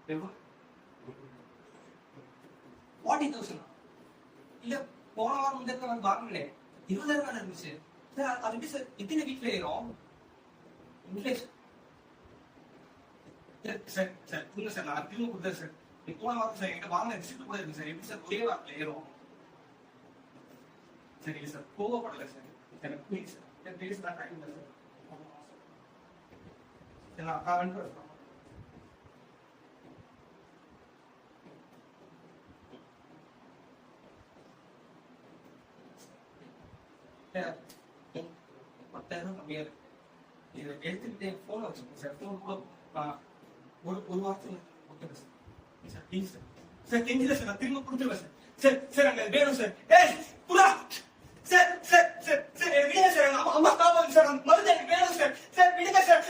40,000 இல்ல போன வாரம் வந்து வந்து வாங்கினேன் 20,000 இருந்துச்சு சார். அது எப்படி சார் எத்தனை வீட்ல ஏறும் இன்ஃபிளேஷன்? சார் சார் புரியுங்க சார், நான் திரும்ப கொடுத்தேன் சார். போன வாரம் சார் என்கிட்ட வாங்கின ரிசிப்ட் கூட இருக்கு சார். எப்படி சார் ஒரே வாரத்தில் ஏறும்? சரிங்க சார், கோவப்படல சார். எனக்கு ப்ளீஸ் சார், ப்ளீஸ் நான் டைம் இல்லை சார். நான் அனுப்புறேன். $10,000 கம்மியா இருக்கு. இதை எடுத்துக்கிட்டே போன் வச்சுக்கோங்க சார். போன் கூட ஒரு வாரத்தில் கொடுத்துருங்க sir. Sir please sir. Sir தெரிஞ்சல சார், நான் திரும்ப கொடுத்துருவேன் சார். சார் சார் அங்கே வேணும் சார். ஏய் புரா சார் சார் சார் சார் விடுங்க சார். அம்மா காப்பாங்க சார். மருந்து எனக்கு வேணும் சார். சார் விடுங்க சார்.